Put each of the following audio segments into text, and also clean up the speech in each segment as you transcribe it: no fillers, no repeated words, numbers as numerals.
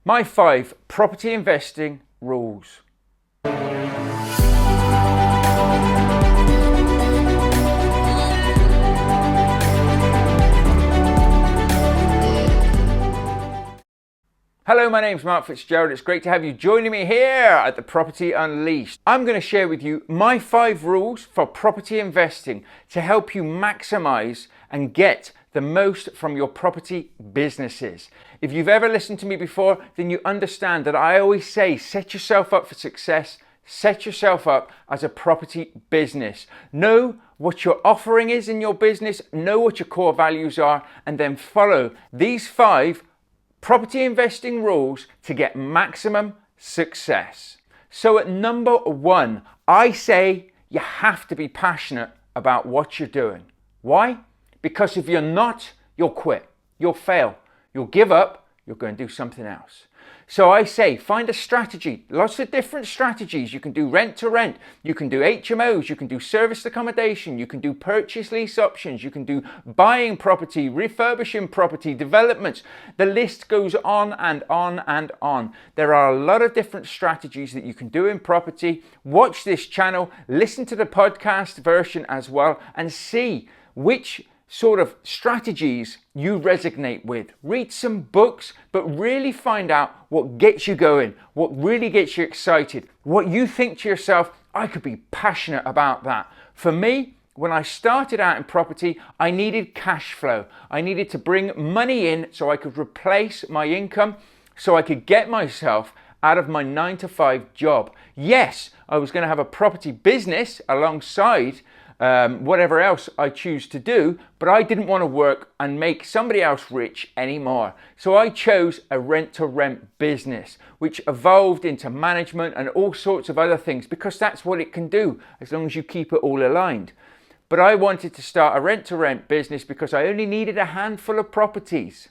My 5 property investing rules. Hello, my name's Mark Fitzgerald. It's great to have you joining me here at the Property Unleashed. I'm going to share with you my 5 rules for property investing to help you maximize and get the most from your property businesses. If you've ever listened to me before, then you understand that I always say set yourself up for success, set yourself up as a property business. Know what your offering is in your business, know what your core values are, and then follow these 5 property investing rules to get maximum success. So at number 1, I say you have to be passionate about what you're doing. Why? Because if you're not, you'll quit, you'll fail, you'll give up, you'll go and do something else. So I say find a strategy, lots of different strategies. You can do rent to rent, you can do HMOs, you can do serviced accommodation, you can do purchase lease options, you can do buying property, refurbishing property, developments. The list goes on and on and on. There are a lot of different strategies that you can do in property. Watch this channel, listen to the podcast version as well, and see which sort of strategies you resonate with. Read some books, but really find out what gets you going, what really gets you excited, what you think to yourself, I could be passionate about that. For me, when I started out in property, I needed cash flow. I needed to bring money in so I could replace my income, so I could get myself out of my 9-to-5 job. Yes, I was going to have a property business alongside whatever else I choose to do, but I didn't want to work and make somebody else rich anymore. So I chose a rent-to-rent business, which evolved into management and all sorts of other things, because that's what it can do, as long as you keep it all aligned. But I wanted to start a rent-to-rent business because I only needed a handful of properties.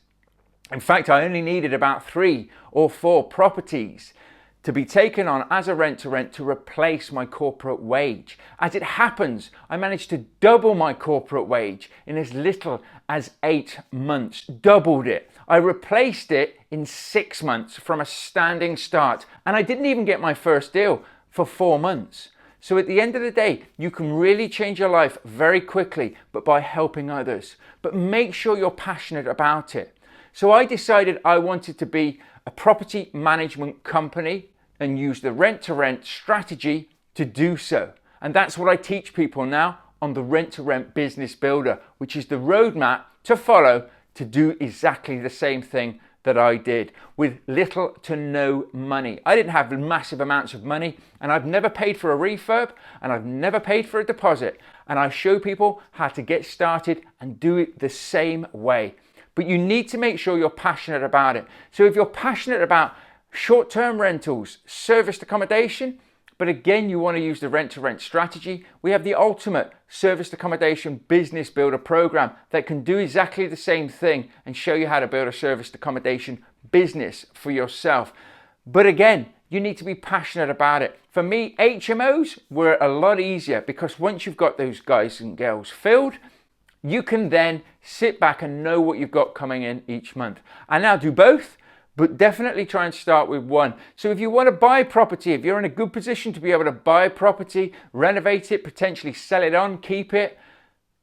In fact, I only needed about 3 or 4 properties to be taken on as a rent-to-rent to replace my corporate wage. As it happens, I managed to double my corporate wage in as little as 8 months, doubled it. I replaced it in 6 months from a standing start, and I didn't even get my first deal for 4 months. So at the end of the day, you can really change your life very quickly, but by helping others. But make sure you're passionate about it. So I decided I wanted to be a property management company and use the rent-to-rent strategy to do so. And that's what I teach people now on the Rent-to-Rent Business Builder, which is the roadmap to follow to do exactly the same thing that I did with little to no money. I didn't have massive amounts of money, and I've never paid for a refurb, and I've never paid for a deposit. And I show people how to get started and do it the same way. But you need to make sure you're passionate about it. So if you're passionate about short-term rentals, serviced accommodation, but again, you want to use the rent-to-rent strategy, we have the ultimate serviced accommodation business builder program that can do exactly the same thing and show you how to build a serviced accommodation business for yourself. But again, you need to be passionate about it. For me, HMOs were a lot easier because once you've got those guys and girls filled, you can then sit back and know what you've got coming in each month. I now do both, but definitely try and start with one. So if you want to buy property, if you're in a good position to be able to buy property, renovate it, potentially sell it on, keep it,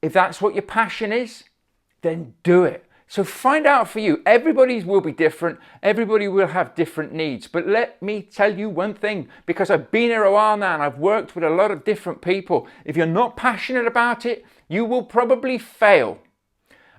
if that's what your passion is, then do it. So find out for you. Everybody's will be different. Everybody will have different needs. But let me tell you one thing, because I've been here a while now and I've worked with a lot of different people. If you're not passionate about it, you will probably fail.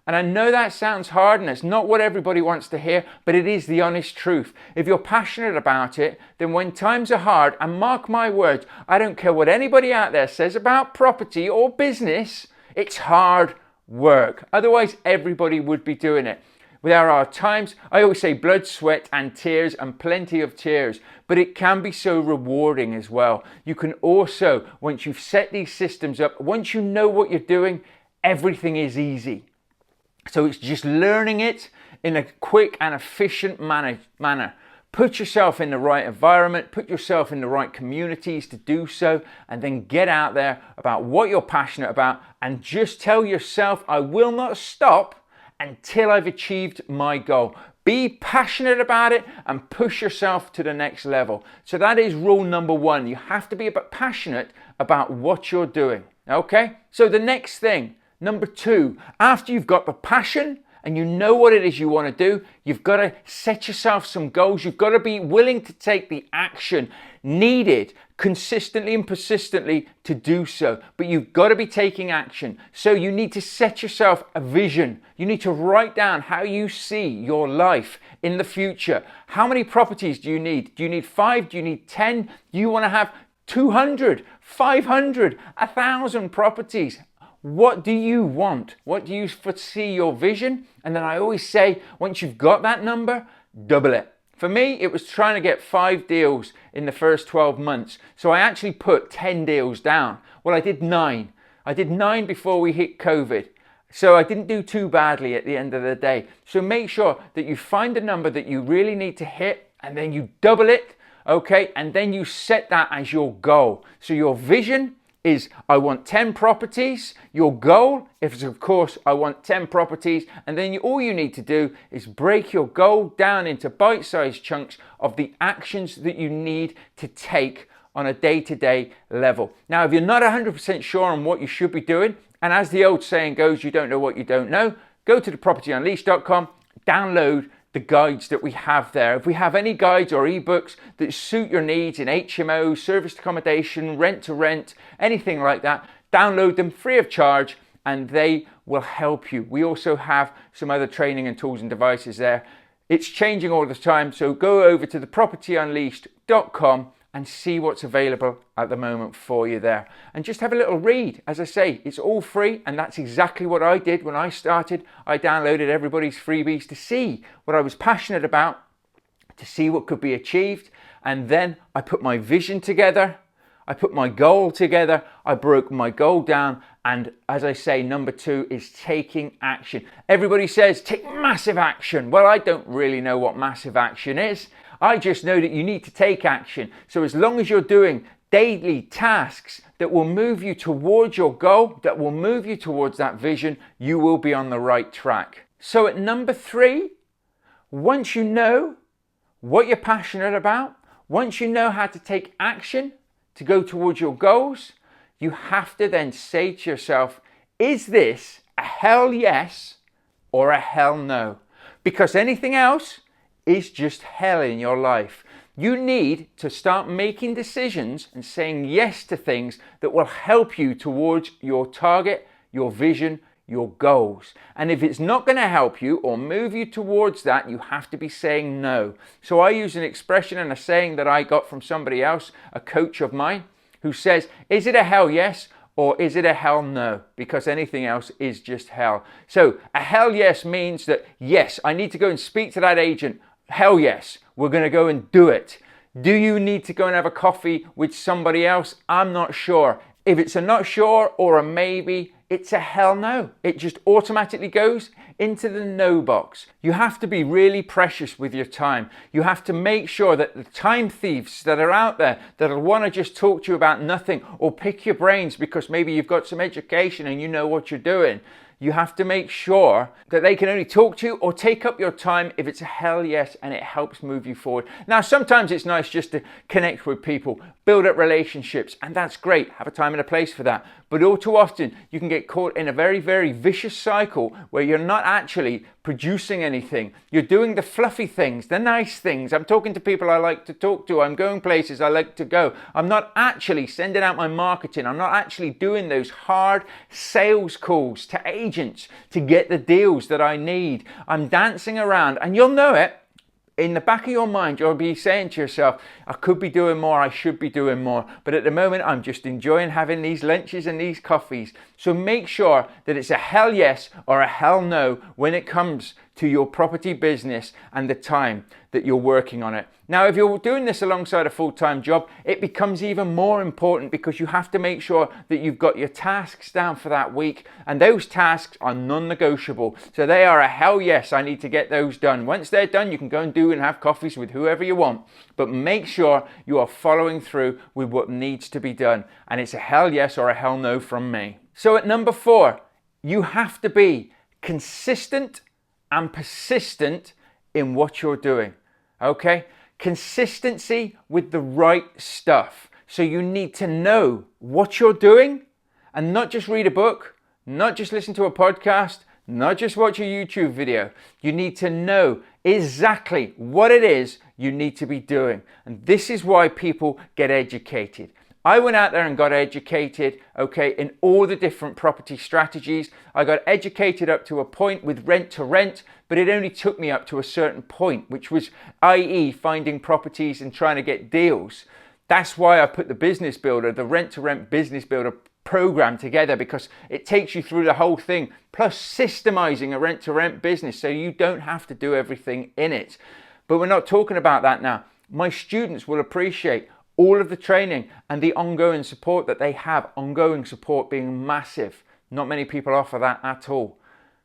And I know that sounds hard and it's not what everybody wants to hear, but it is the honest truth. If you're passionate about it, then when times are hard, and mark my words, I don't care what anybody out there says about property or business, it's hard work. Otherwise, everybody would be doing it. There are times, I always say blood, sweat and tears, and plenty of tears, but it can be so rewarding as well. You can also, once you've set these systems up, once you know what you're doing, everything is easy. So it's just learning it in a quick and efficient manner. Put yourself in the right environment, put yourself in the right communities to do so, and then get out there about what you're passionate about and just tell yourself, I will not stop until I've achieved my goal. Be passionate about it and push yourself to the next level. So that is rule number one. You have to be passionate about what you're doing. Okay? So the next thing, number two, after you've got the passion and you know what it is you want to do, you've got to set yourself some goals. You've got to be willing to take the action needed consistently and persistently to do so. But you've got to be taking action. So you need to set yourself a vision. You need to write down how you see your life in the future. How many properties do you need? Do you need 5? Do you need 10? Do you want to have 200, 500, 1,000 properties? What do you want? What do you foresee your vision? And then I always say, once you've got that number, double it. For me, it was trying to get 5 deals in the first 12 months. So I actually put 10 deals down. Well, I did 9. I did 9 before we hit COVID. So I didn't do too badly at the end of the day. So make sure that you find a number that you really need to hit and then you double it, okay? And then you set that as your goal. So your vision is I want 10 properties. Your goal is, of course, I want 10 properties. And then all you need to do is break your goal down into bite-sized chunks of the actions that you need to take on a day-to-day level. Now, if you're not 100% sure on what you should be doing, and as the old saying goes, you don't know what you don't know, go to thepropertyunleashed.com, download the guides that we have there. If we have any guides or ebooks that suit your needs in HMO, serviced accommodation, rent to rent, anything like that, download them free of charge and they will help you. We also have some other training and tools and devices there. It's changing all the time, so go over to thepropertyunleashed.com and see what's available at the moment for you there. And just have a little read. As I say, it's all free, and that's exactly what I did when I started. I downloaded everybody's freebies to see what I was passionate about, to see what could be achieved, and then I put my vision together, I put my goal together, I broke my goal down, and as I say, number 2 is taking action. Everybody says, take massive action. Well, I don't really know what massive action is. I just know that you need to take action. So as long as you're doing daily tasks that will move you towards your goal, that will move you towards that vision, you will be on the right track. So at number 3, once you know what you're passionate about, once you know how to take action to go towards your goals, you have to then say to yourself, is this a hell yes or a hell no? Because anything else is just hell in your life. You need to start making decisions and saying yes to things that will help you towards your target, your vision, your goals. And if it's not going to help you or move you towards that, you have to be saying no. So I use an expression and a saying that I got from somebody else, a coach of mine, who says, is it a hell yes or is it a hell no? Because anything else is just hell. So a hell yes means that, yes, I need to go and speak to that agent. Hell yes, we're going to go and do it. Do you need to go and have a coffee with somebody else? I'm not sure. If it's a not sure or a maybe, it's a hell no. It just automatically goes into the no box. You have to be really precious with your time. You have to make sure that the time thieves that are out there that'll want to just talk to you about nothing or pick your brains because maybe you've got some education and you know what you're doing, you have to make sure that they can only talk to you or take up your time if it's a hell yes and it helps move you forward. Now, sometimes it's nice just to connect with people, build up relationships, and that's great. Have a time and a place for that. But all too often, you can get caught in a very, very vicious cycle where you're not actually producing anything. You're doing the fluffy things, the nice things. I'm talking to people I like to talk to. I'm going places I like to go. I'm not actually sending out my marketing. I'm not actually doing those hard sales calls to agents to get the deals that I need. I'm dancing around, and you'll know it. In the back of your mind, you'll be saying to yourself, I could be doing more, I should be doing more. But at the moment, I'm just enjoying having these lunches and these coffees. So make sure that it's a hell yes or a hell no when it comes to your property business and the time that you're working on it. Now, if you're doing this alongside a full-time job, it becomes even more important because you have to make sure that you've got your tasks down for that week, and those tasks are non-negotiable. So they are a hell yes, I need to get those done. Once they're done, you can go and do and have coffees with whoever you want, but make sure you are following through with what needs to be done. And it's a hell yes or a hell no from me. So at number 4, you have to be consistent and persistent in what you're doing. Okay? Consistency with the right stuff. So you need to know what you're doing and not just read a book, not just listen to a podcast, not just watch a YouTube video. You need to know exactly what it is you need to be doing. And this is why people get educated. I went out there and got educated, okay, in all the different property strategies. I got educated up to a point with rent to rent, but it only took me up to a certain point, which was, i.e., finding properties and trying to get deals. That's why I put the business builder, the rent to rent business builder program together, because it takes you through the whole thing, plus systemizing a rent to rent business so you don't have to do everything in it. But we're not talking about that now. My students will appreciate all of the training and the ongoing support that they have, ongoing support being massive. Not many people offer that at all.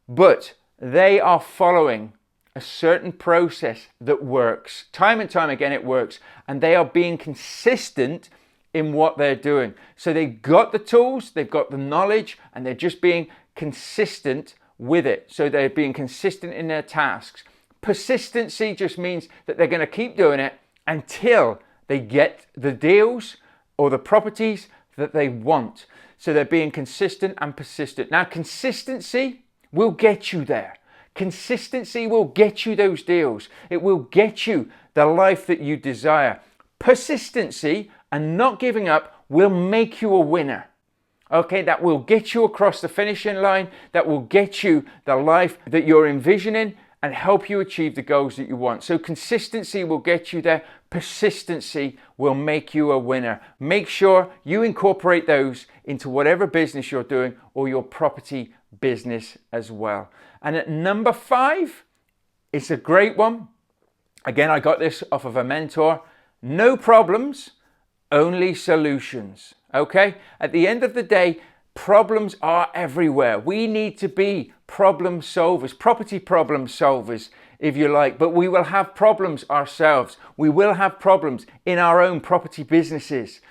But they are following a certain process that works. Time and time again it works. And they are being consistent in what they're doing. So they've got the tools, they've got the knowledge, and they're just being consistent with it. So they're being consistent in their tasks. Persistency just means that they're going to keep doing it until they get the deals or the properties that they want. So they're being consistent and persistent. Now, consistency will get you there. Consistency will get you those deals. It will get you the life that you desire. Persistency and not giving up will make you a winner. Okay, that will get you across the finishing line. That will get you the life that you're envisioning and help you achieve the goals that you want. So consistency will get you there. Persistency will make you a winner. Make sure you incorporate those into whatever business you're doing or your property business as well. And at number 5, it's a great one. Again, I got this off of a mentor. No problems, only solutions. Okay? At the end of the day, problems are everywhere. We need to be problem solvers, property problem solvers, if you like, but we will have problems ourselves. We will have problems in our own property businesses.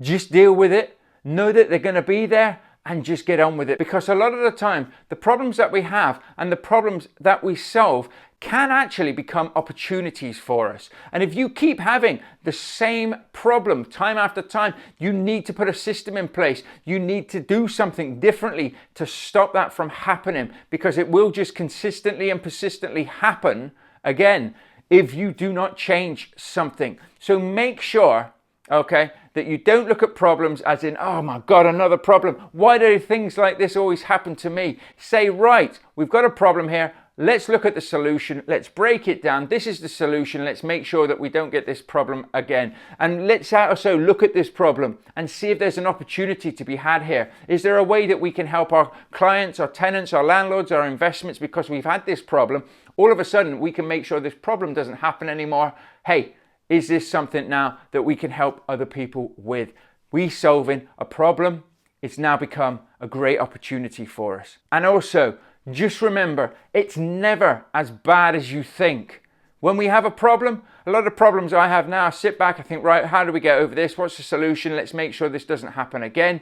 Just deal with it, know that they're going to be there, and just get on with it. Because a lot of the time, the problems that we have and the problems that we solve can actually become opportunities for us. And if you keep having the same problem time after time, you need to put a system in place. You need to do something differently to stop that from happening, because it will just consistently and persistently happen again if you do not change something. So make sure, okay, that you don't look at problems as in, oh my God, another problem. Why do things like this always happen to me? Say, right, we've got a problem here. Let's look at the solution. Let's break it down. This is the solution. Let's make sure that we don't get this problem again. And let's also look at this problem and see if there's an opportunity to be had here. Is there a way that we can help our clients, our tenants, our landlords, our investments, because we've had this problem? All of a sudden, we can make sure this problem doesn't happen anymore. Hey, is this something now that we can help other people with? We solving a problem, it's now become a great opportunity for us. And also, just remember, it's never as bad as you think. When we have a problem, a lot of problems I have now, I sit back, I think, right, how do we get over this? What's the solution? Let's make sure this doesn't happen again.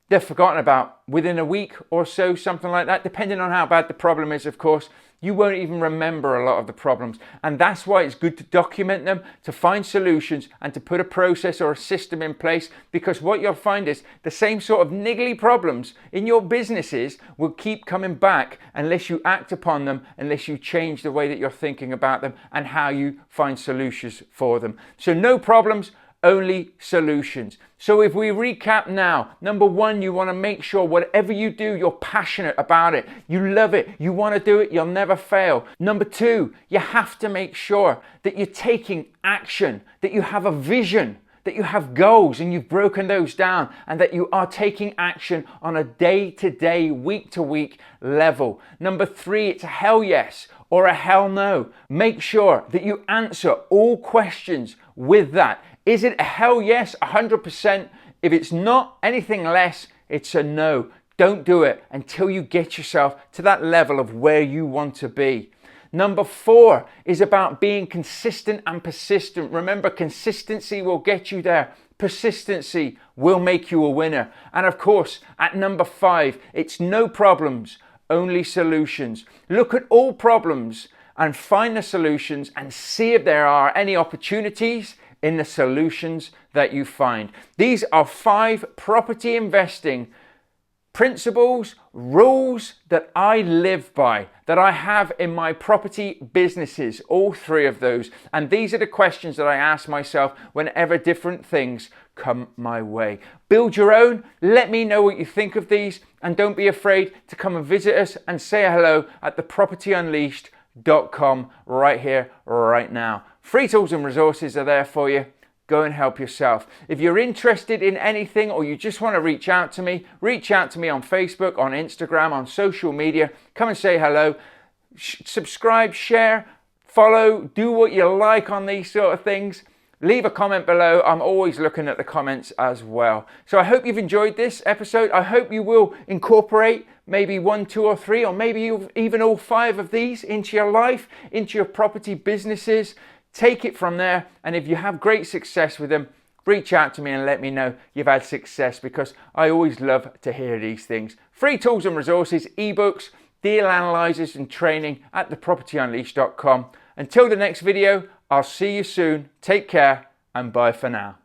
They're forgotten about within a week or so, something like that, depending on how bad the problem is, of course. You won't even remember a lot of the problems. And that's why it's good to document them, to find solutions, and to put a process or a system in place, because what you'll find is the same sort of niggly problems in your businesses will keep coming back unless you act upon them, unless you change the way that you're thinking about them and how you find solutions for them. So no problems, only solutions. So if we recap now, number 1, you want to make sure whatever you do, you're passionate about it. You love it. You want to do it. You'll never fail. Number 2, you have to make sure that you're taking action, that you have a vision, that you have goals and you've broken those down, and that you are taking action on a day-to-day, week-to-week level. Number 3, it's a hell yes or a hell no. Make sure that you answer all questions with that. Is it a hell yes, 100%? If it's not anything less, it's a no. Don't do it until you get yourself to that level of where you want to be. Number 4 is about being consistent and persistent. Remember, consistency will get you there. Persistency will make you a winner. And of course, at number 5, it's no problems, only solutions. Look at all problems and find the solutions and see if there are any opportunities in the solutions that you find. These are 5 property investing principles, rules that I live by, that I have in my property businesses, all 3 of those. And these are the questions that I ask myself whenever different things come my way. Build your own. Let me know what you think of these, and don't be afraid to come and visit us and say hello at thepropertyunleashed.com right here, right now. Free tools and resources are there for you. Go and help yourself. If you're interested in anything, or you just want to reach out to me on Facebook, on Instagram, on social media. Come and say hello. Subscribe, share, follow, do what you like on these sort of things. Leave a comment below. I'm always looking at the comments as well. So I hope you've enjoyed this episode. I hope you will incorporate maybe 1, 2, or 3, or maybe even all 5 of these into your life, into your property businesses. Take it from there, and if you have great success with them, reach out to me and let me know you've had success, because I always love to hear these things. Free tools and resources, ebooks, deal analyzers and training at thepropertyunleashed.com. Until the next video, I'll see you soon. Take care and bye for now.